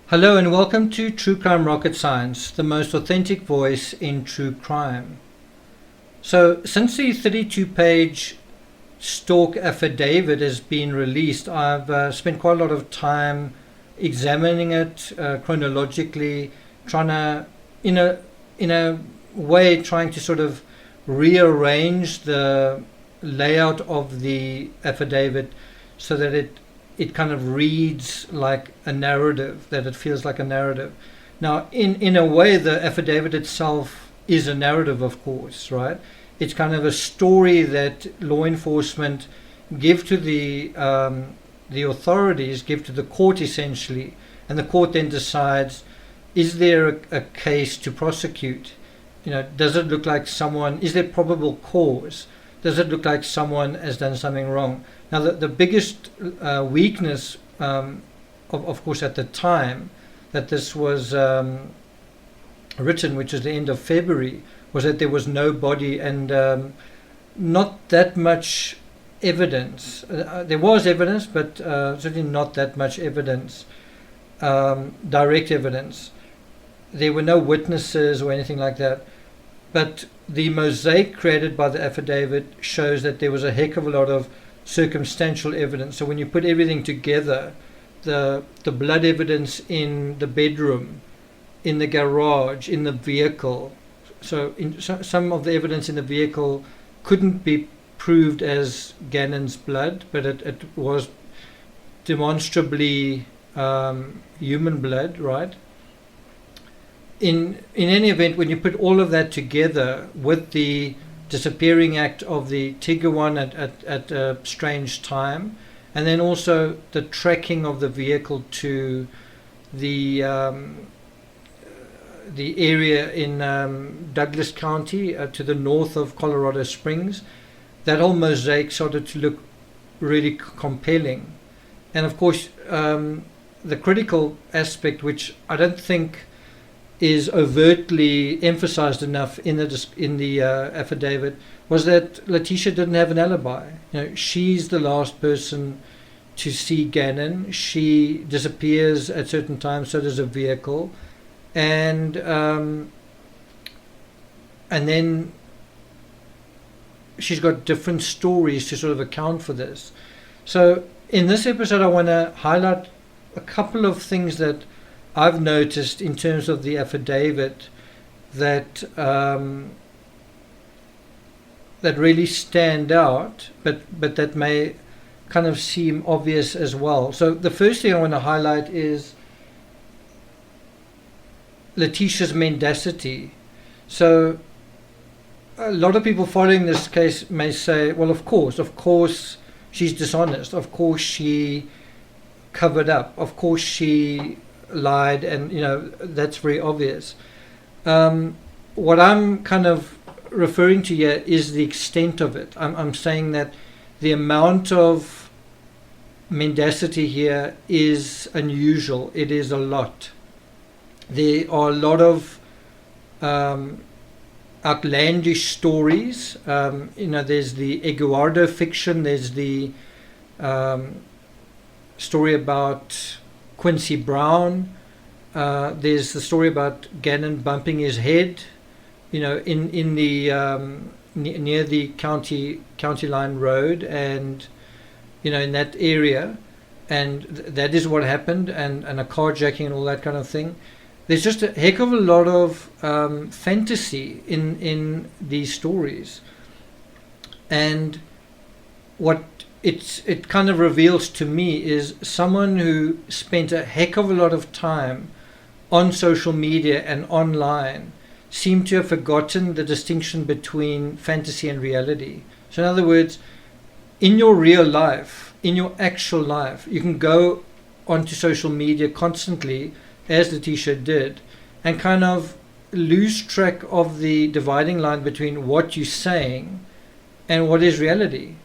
Hello and welcome to True Crime Rocket Science, the most authentic voice in true crime. So, since the 32-page Stauch affidavit has been released, I've spent quite a lot of time examining it chronologically, trying to, in a way, trying to sort of rearrange the layout of the affidavit so that it kind of reads like a narrative, that it feels like a narrative. Now, in a way, the affidavit itself is a narrative, of course, right? It's kind of a story that law enforcement give to the authorities, give to the court essentially, and the court then decides, is there a case to prosecute? Does it look like someone, is there probable cause? Does it look like someone has done something wrong? Now, the biggest weakness, of course, at the time that this was written, which is the end of February, was that there was no body and not that much evidence. There was evidence, but certainly not that much evidence, direct evidence. There were no witnesses or anything like that. But the mosaic created by the affidavit shows that there was a heck of a lot of circumstantial evidence. So when you put everything together, the blood evidence in the bedroom, in the garage, in the vehicle, some of the evidence in the vehicle couldn't be proved as Gannon's blood, but it was demonstrably human blood, right? In any event, when you put all of that together with the disappearing act of the Tiguan at a strange time, and then also the tracking of the vehicle to the area in Douglas County to the north of Colorado Springs, that whole mosaic started to look really compelling. And of course, the critical aspect, which I don't think is overtly emphasized enough in the affidavit, was that Leticia didn't have an alibi. She's the last person to see Gannon. She disappears at certain times, so does a vehicle, and then she's got different stories to sort of account for this. So in this episode, I want to highlight a couple of things that I've noticed in terms of the affidavit that that really stand out, but that may kind of seem obvious as well. So the first thing I want to highlight is Leticia's mendacity. So a lot of people following this case may say, well, of course she's dishonest, of course she covered up, of course she lied, and that's very obvious. What I'm kind of referring to here is the extent of it. I'm saying that the amount of mendacity here is unusual. It is a lot. There are a lot of outlandish stories. There's the Eduardo fiction. There's the story about Quincy Brown. There's the story about Gannon bumping his head, in the near the county line road, and in that area, and that is what happened, and a carjacking and all that kind of thing. There's just a heck of a lot of fantasy in these stories, and what it kind of reveals to me is someone who spent a heck of a lot of time on social media and online seemed to have forgotten the distinction between fantasy and reality. So in other words, in your real life, in your actual life, you can go onto social media constantly, as Leticia did, and kind of lose track of the dividing line between what you're saying and what is reality.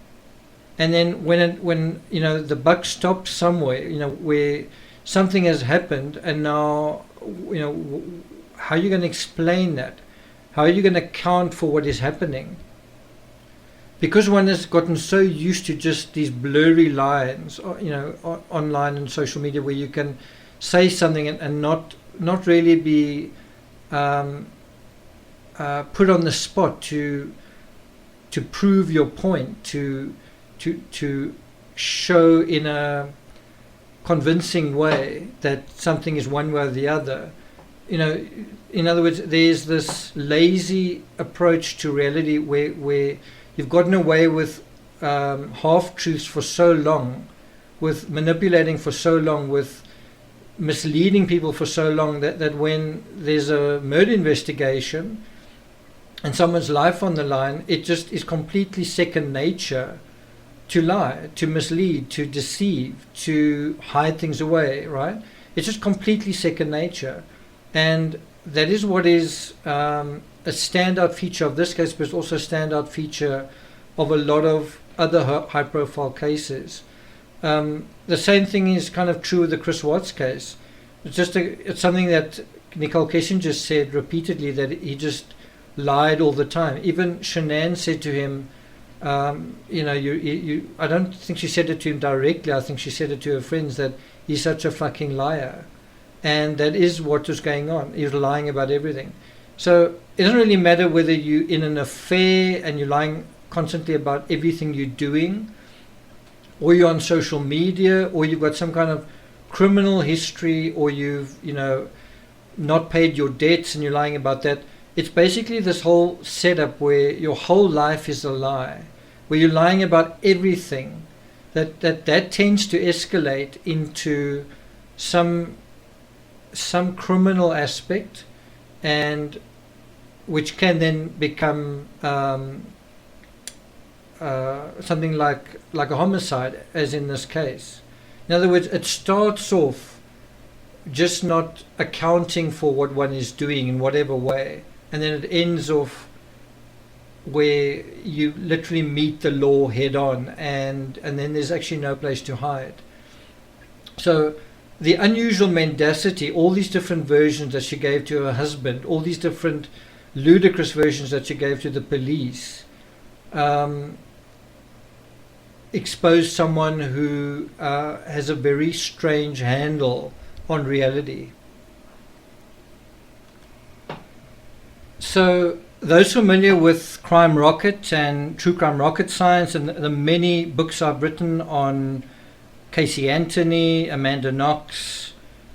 And then when the buck stops somewhere, where something has happened, and now how are you going to explain that? How are you going to account for what is happening? Because one has gotten so used to just these blurry lines, online and social media, where you can say something and not really be put on the spot to prove your point, to show in a convincing way that something is one way or the other. In other words, there's this lazy approach to reality where you've gotten away with half-truths for so long, with manipulating for so long, with misleading people for so long, that when there's a murder investigation and someone's life on the line, it just is completely second nature to lie, to mislead, to deceive, to hide things away, right? It's just completely second nature. And that is what is a standout feature of this case, but it's also a standout feature of a lot of other high-profile cases. The same thing is kind of true with the Chris Watts case. It's something that Nicole Kissinger said repeatedly, that he just lied all the time. Even Shanann said to him, I don't think she said it to him directly. I think she said it to her friends, that he's such a fucking liar. And that is what was going on. He was lying about everything. So it doesn't really matter whether you're in an affair and you're lying constantly about everything you're doing, or you're on social media, or you've got some kind of criminal history, or you've not paid your debts and you're lying about that. It's basically this whole setup where your whole life is a lie, where you're lying about everything. That tends to escalate into some criminal aspect, and which can then become something like a homicide, as in this case. In other words, it starts off just not accounting for what one is doing in whatever way, and then it ends off where you literally meet the law head on, and then there's actually no place to hide. So the unusual mendacity, all these different versions that she gave to her husband, all these different ludicrous versions that she gave to the police, exposed someone who has a very strange handle on reality. So those familiar with Crime Rocket and True Crime Rocket Science, and the many books I've written on Casey Anthony, Amanda Knox,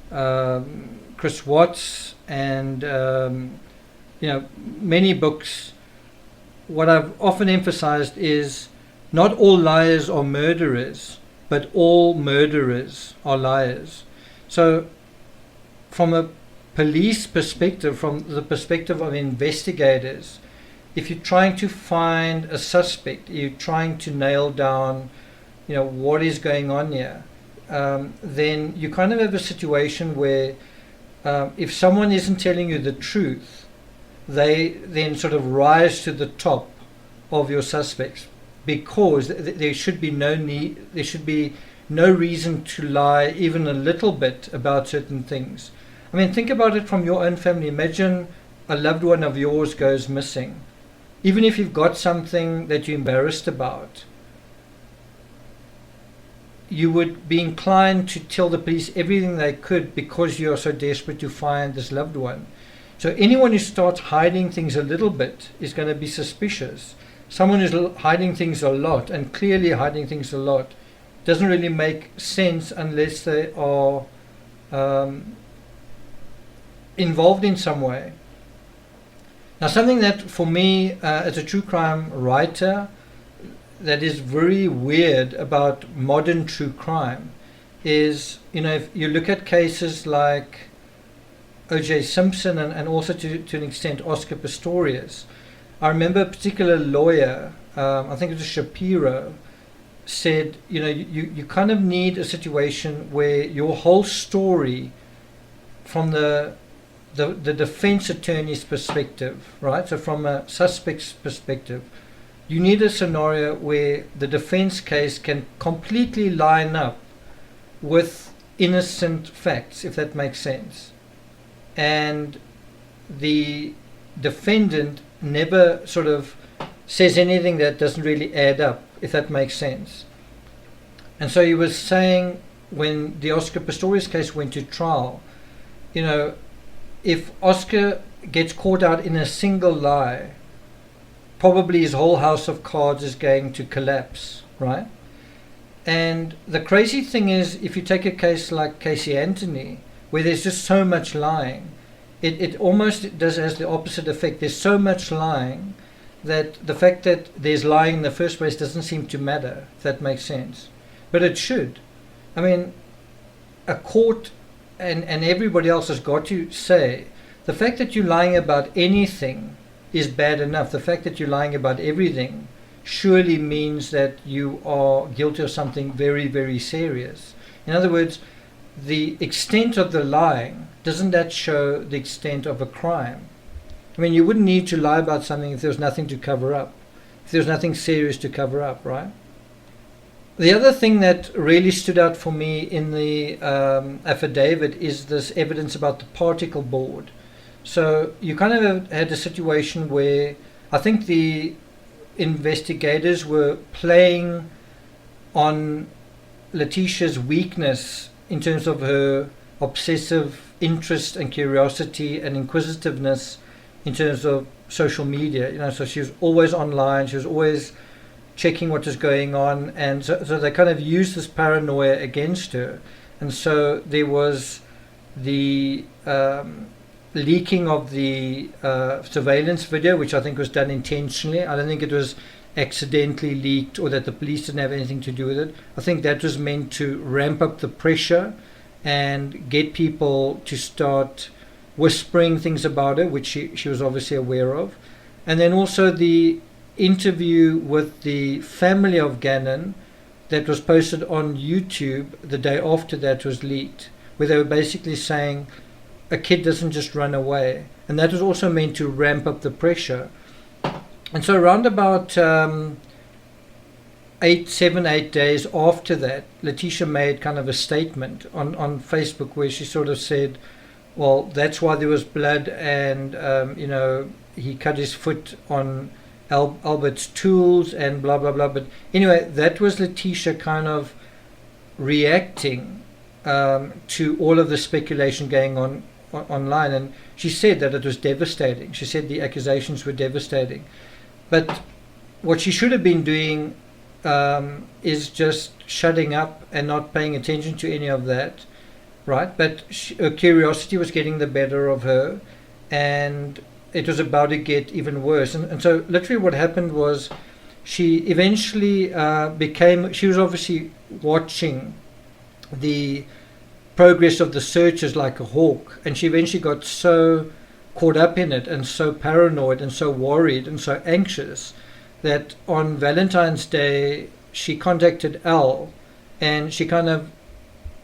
Chris Watts, and many books, what I've often emphasized is not all liars are murderers, but all murderers are liars. So from a police perspective, from the perspective of investigators, if you're trying to find a suspect, you're trying to nail down what is going on here, then you kind of have a situation where if someone isn't telling you the truth, they then sort of rise to the top of your suspects, because there should be no reason to lie even a little bit about certain things. I mean, think about it from your own family. Imagine a loved one of yours goes missing. Even if you've got something that you're embarrassed about, you would be inclined to tell the police everything they could, because you are so desperate to find this loved one. So anyone who starts hiding things a little bit is going to be suspicious. Someone who's hiding things a lot, and clearly hiding things a lot, doesn't really make sense unless they are involved in some way. Now, something that for me as a true crime writer, that is very weird about modern true crime is, if you look at cases like O.J. Simpson and also to an extent Oscar Pistorius, I remember a particular lawyer, I think it was Shapiro, said, you kind of need a situation where your whole story from the the defense attorney's perspective, right? So from a suspect's perspective, you need a scenario where the defense case can completely line up with innocent facts, if that makes sense. And the defendant never sort of says anything that doesn't really add up, if that makes sense. And so he was saying, when the Oscar Pistorius case went to trial, you know, if Oscar gets caught out in a single lie, probably his whole house of cards is going to collapse, right? And the crazy thing is, if you take a case like Casey Anthony, where there's just so much lying, it almost has the opposite effect. There's so much lying that the fact that there's lying in the first place doesn't seem to matter, if that makes sense. But it should. I mean, a court and everybody else has got to say, the fact that you're lying about anything is bad enough. The fact that you're lying about everything surely means that you are guilty of something very, very serious. In other words, the extent of the lying, doesn't that show the extent of a crime? I mean, you wouldn't need to lie about something if there was nothing to cover up, if there was nothing serious to cover up, right? The other thing that really stood out for me in the affidavit is this evidence about the particle board. So you kind of had a situation where I think the investigators were playing on Leticia's weakness in terms of her obsessive interest and curiosity and inquisitiveness in terms of social media. You know, so she was always online, she was always checking what was going on, and so they kind of used this paranoia against her. And so there was the leaking of the surveillance video, which I think was done intentionally. I don't think it was accidentally leaked or that the police didn't have anything to do with it. I think that was meant to ramp up the pressure and get people to start whispering things about her, which she was obviously aware of. And then also the interview with the family of Gannon that was posted on YouTube the day after that was leaked, where they were basically saying a kid doesn't just run away. And that was also meant to ramp up the pressure. And so around about 7, 8 days after that, Leticia made kind of a statement on Facebook where she sort of said, well, that's why there was blood, and you know, he cut his foot on Albert's tools and blah blah blah. But anyway, that was Leticia kind of reacting to all of the speculation going on online, and she said that it was devastating. She said the accusations were devastating, but what she should have been doing is just shutting up and not paying attention to any of that, right? But her curiosity was getting the better of her, and it was about to get even worse. And so literally what happened was she eventually she was obviously watching the progress of the searches like a hawk, and she eventually got so caught up in it and so paranoid and so worried and so anxious that on Valentine's Day she contacted Al, and she kind of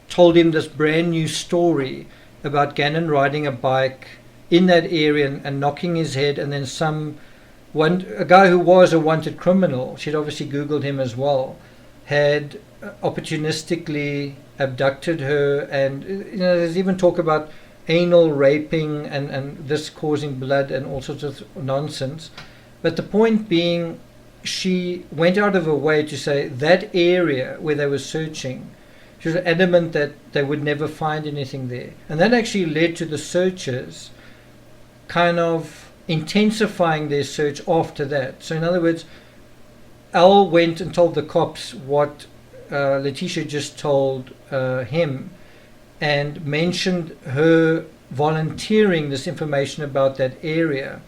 told him this brand new story about Gannon riding a bike in that area and knocking his head, and then a guy who was a wanted criminal, she'd obviously Googled him as well, had opportunistically abducted her. And you know, there's even talk about anal raping and this causing blood and all sorts of nonsense. But the point being, she went out of her way to say that area where they were searching, she was adamant that they would never find anything there. And that actually led to the searchers kind of intensifying their search after that. So in other words, Al went and told the cops what Leticia just told him, and mentioned her volunteering this information about that area,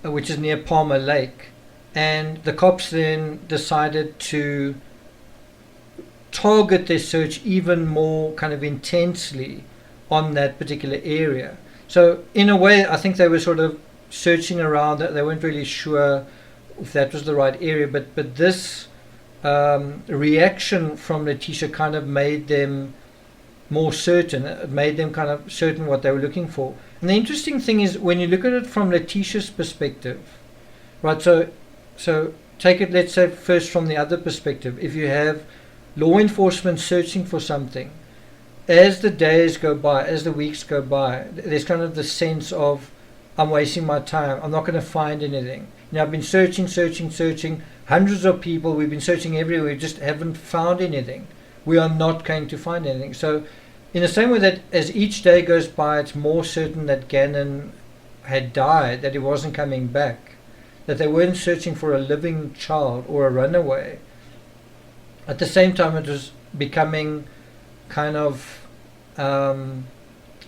which is near Palmer Lake. And the cops then decided to target their search even more kind of intensely on that particular area. So in a way, I think they were sort of searching around. They weren't really sure if that was the right area, but this reaction from Leticia kind of made them more certain. It made them kind of certain what they were looking for. And the interesting thing is when you look at it from Leticia's perspective, right? So take it, let's say, first from the other perspective. If you have law enforcement searching for something, as the days go by, as the weeks go by, there's kind of the sense of, I'm wasting my time, I'm not going to find anything. I've been searching, hundreds of people, we've been searching everywhere, we just haven't found anything. We are not going to find anything. So in the same way that as each day goes by, it's more certain that Gannon had died, that he wasn't coming back, that they weren't searching for a living child or a runaway. At the same time, it was becoming kind of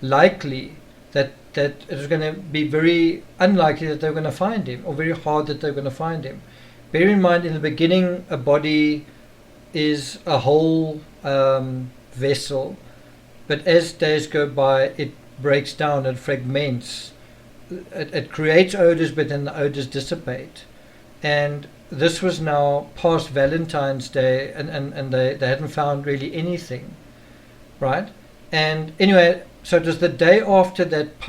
likely that it was going to be very unlikely that they were going to find him, or very hard that they were going to find him. Bear in mind, in the beginning, a body is a whole vessel, but as days go by, it breaks down, it fragments, it creates odors, but then the odors dissipate. And this was now past Valentine's Day, and they hadn't found really anything, right? And anyway, so it was the day after that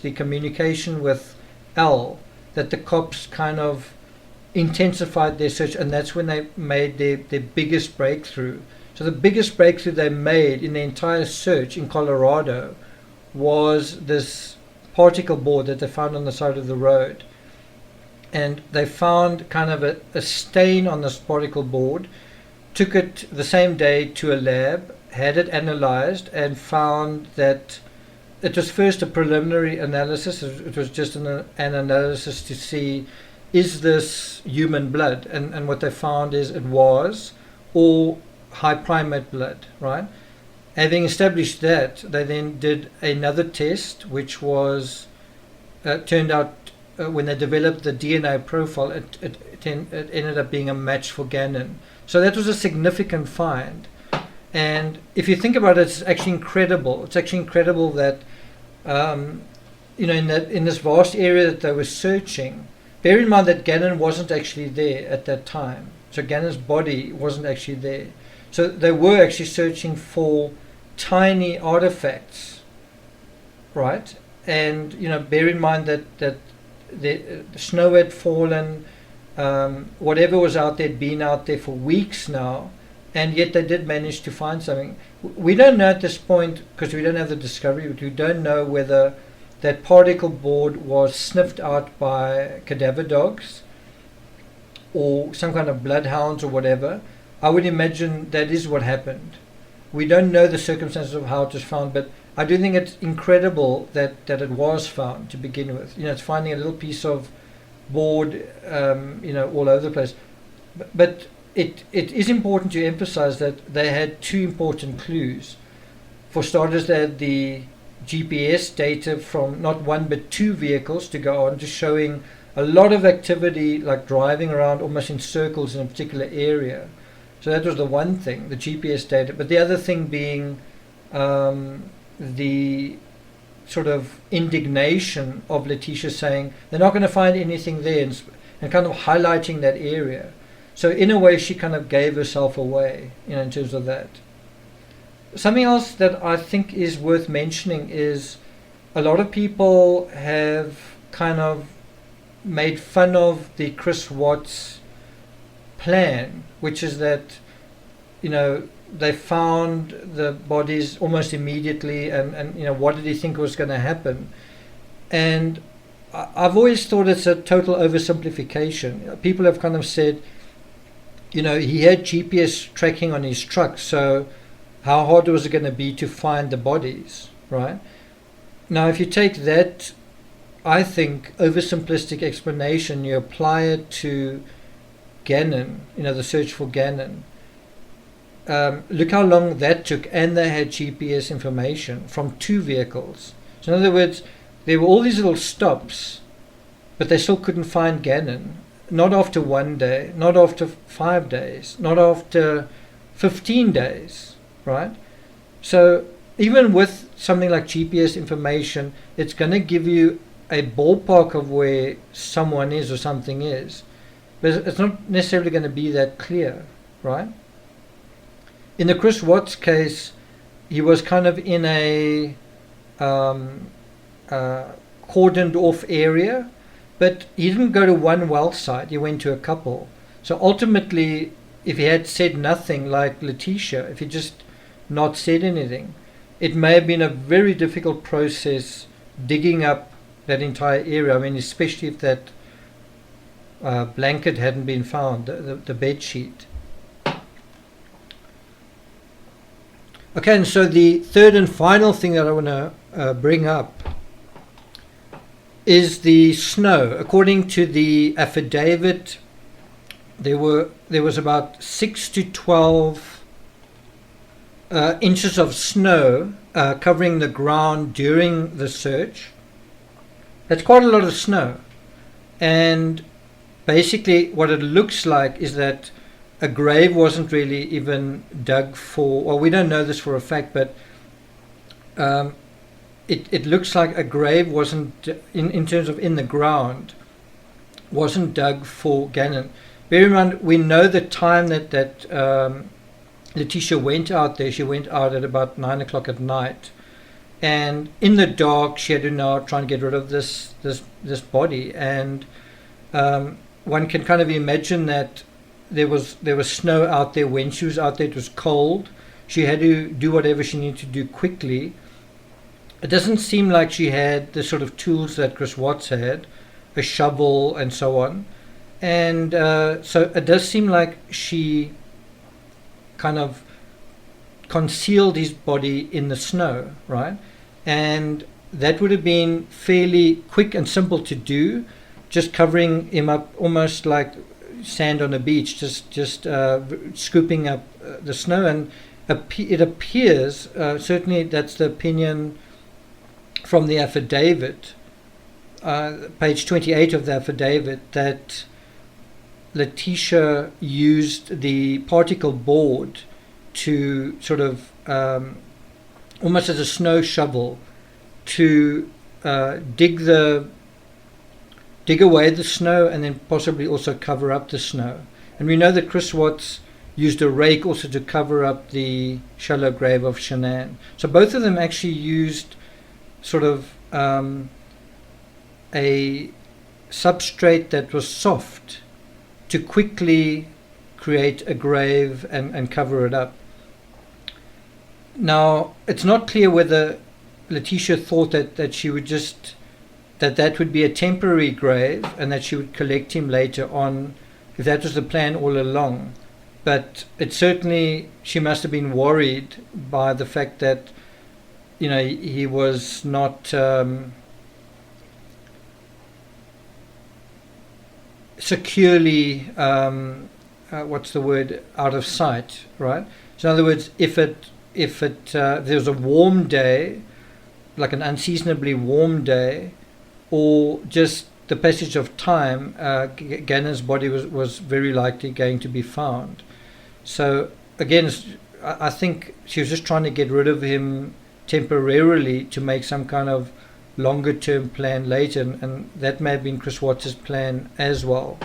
the communication with Al, that the cops kind of intensified their search, and that's when they made their biggest breakthrough. So the biggest breakthrough they made in the entire search in Colorado was this particle board that they found on the side of the road. And they found kind of a stain on this particle board, took it the same day to a lab, had it analyzed, and found that it was first a preliminary analysis. It was just an analysis to see, is this human blood? And what they found is it was all high primate blood, right? Having established that, they then did another test, which was turned out when they developed the DNA profile, it ended up being a match for Gannon. So that was a significant find. And if you think about it, it's actually incredible. It's actually incredible that, in this vast area that they were searching, bear in mind that Gannon wasn't actually there at that time. So Gannon's body wasn't actually there. So they were actually searching for tiny artifacts, right? And, bear in mind that the snow had fallen, whatever was out there had been out there for weeks now, and yet they did manage to find something. We don't know at this point, because we don't have the discovery, but we don't know whether that particle board was sniffed out by cadaver dogs or some kind of bloodhounds or whatever. I would imagine that is what happened. We don't know the circumstances of how it was found, but I do think it's incredible that it was found to begin with. It's finding a little piece of board, all over the place. But it is important to emphasize that they had two important clues. For starters, they had the GPS data from not one but two vehicles to go on, just showing a lot of activity, like driving around almost in circles in a particular area. So that was the one thing, the GPS data. But the other thing being the sort of indignation of Letecia saying they're not going to find anything there, and kind of highlighting that area. So in a way, she kind of gave herself away, in terms of that. Something else that I think is worth mentioning is a lot of people have kind of made fun of the Chris Watts plan, which is that, they found the bodies almost immediately, and what did he think was going to happen? And I've always thought it's a total oversimplification. People have kind of said, he had GPS tracking on his truck, so how hard was it going to be to find the bodies, right? Now, if you take that, I think, oversimplistic explanation, you apply it to Gannon, the search for Gannon. Look how long that took, and they had GPS information from two vehicles. So in other words, there were all these little stops, but they still couldn't find Gannon. Not after 1 day, not after 5 days, not after 15 days, right? So even with something like GPS information, it's going to give you a ballpark of where someone is or something is, but it's not necessarily going to be that clear, right? In the Chris Watts case, he was kind of in a cordoned off area, but he didn't go to one well site, he went to a couple. So ultimately, if he had said nothing, like Letecia, if he just not said anything, it may have been a very difficult process digging up that entire area. I mean, especially if that blanket hadn't been found, the bed sheet. Okay, and so the third and final thing that I want to bring up is the snow. According to the affidavit, there was about 6 to 12 inches of snow covering the ground during the search. That's quite a lot of snow. And basically what it looks like is that a grave wasn't really even dug for, well, we don't know this for a fact, but it looks like a grave wasn't, in terms of in the ground, wasn't dug for Gannon. Bear in mind, we know the time that Letecia went out there. She went out at about 9 o'clock at night, and in the dark she had to now try and get rid of this body. And one can kind of imagine that there was snow out there when she was out there. It was cold. She had to do whatever she needed to do quickly. It doesn't seem like she had the sort of tools that Chris Watts had, a shovel and so on. And so it does seem like she kind of concealed his body in the snow, right? And that would have been fairly quick and simple to do, just covering him up almost like sand on a beach, just scooping up the snow. And it appears, certainly that's the opinion from the affidavit, page 28 of the affidavit, that Letecia used the particle board to sort of almost as a snow shovel to dig away the snow and then possibly also cover up the snow. And we know that Chris Watts used a rake also to cover up the shallow grave of Shanann. So both of them actually used sort of a substrate that was soft to quickly create a grave and cover it up. Now, it's not clear whether Letecia thought that she would just, that would be a temporary grave and that she would collect him later on, if that was the plan all along. But it certainly, she must have been worried by the fact that, you know, he was not securely, what's the word, out of sight, right? So in other words, if there was a warm day, like an unseasonably warm day, or just the passage of time, Gannon's body was very likely going to be found. So again, I think she was just trying to get rid of him temporarily to make some kind of longer term plan later, and that may have been Chris Watts' plan as well.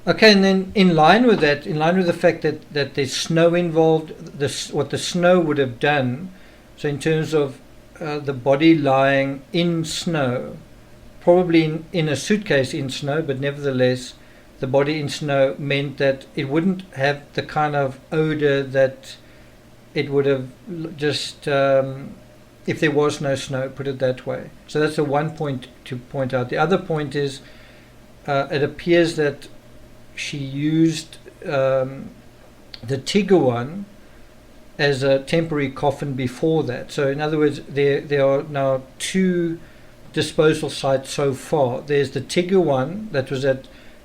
Okay, and then in line with that, in line with the fact that there's snow involved, what the snow would have done, so in terms of the body lying in snow, probably in a suitcase in snow, but nevertheless the body in snow meant that it wouldn't have the kind of odor that it would have just if there was no snow, put it that way. So that's the one point to point out. The other point is it appears that she used the Tiguan as a temporary coffin before that. So in other words, there are now two disposal sites so far. There's the Tiguan that was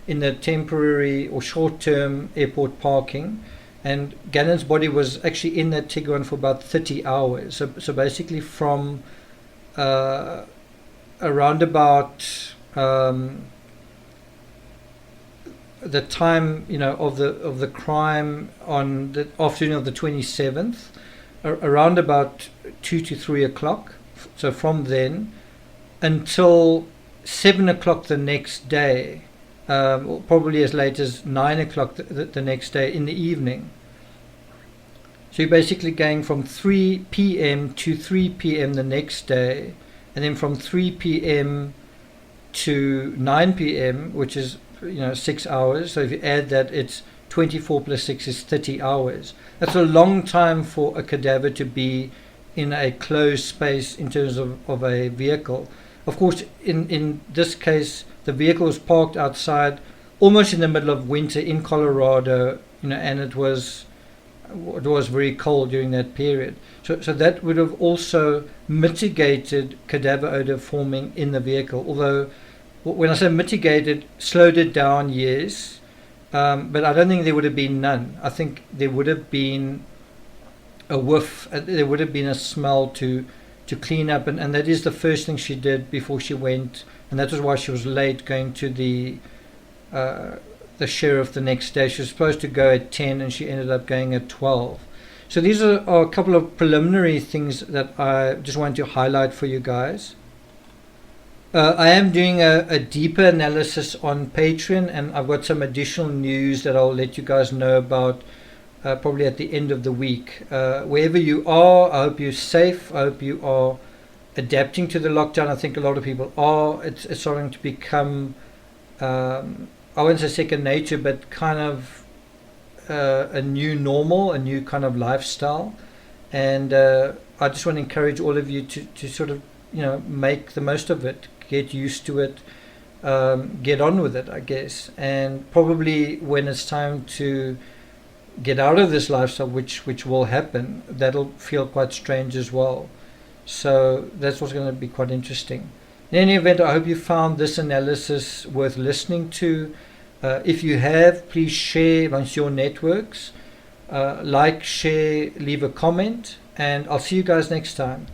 in the temporary or short-term airport parking, and Gannon's body was actually in that Tiguan for about 30 hours. So basically from around about the time, you know, of the crime on the afternoon of the 27th, around about 2 to 3 o'clock. So from then until 7 o'clock the next day, or probably as late as 9 o'clock the next day in the evening. So you're basically going from 3 p.m. to 3 p.m. the next day, and then from 3 p.m. to 9 p.m., which is 6 hours. So if you add that, it's 24 plus 6 is 30 hours. That's a long time for a cadaver to be in a closed space in terms of a vehicle. Of course, in this case, the vehicle was parked outside almost in the middle of winter in Colorado, and it was very cold during that period. So that would have also mitigated cadaver odor forming in the vehicle. Although, when I say mitigated, slowed it down, yes. But I don't think there would have been none. I think there would have been a whiff, there would have been a smell to clean up. And that is the first thing she did before she went. And that was why she was late going to the sheriff the next day. She was supposed to go at 10 and she ended up going at 12. So these are a couple of preliminary things that I just want to highlight for you guys. I am doing a deeper analysis on Patreon, and I've got some additional news that I'll let you guys know about probably at the end of the week. Wherever you are, I hope you're safe. I hope you are adapting to the lockdown. I think a lot of people are. It's starting to become, I wouldn't say second nature, but kind of a new normal, a new kind of lifestyle. And I just want to encourage all of you to sort of, make the most of it. Get used to it, get on with it, I guess. And probably when it's time to get out of this lifestyle, which will happen, that'll feel quite strange as well. So that's what's going to be quite interesting. In any event, I hope you found this analysis worth listening to. If you have, please share amongst your networks. Like, share, leave a comment, and I'll see you guys next time.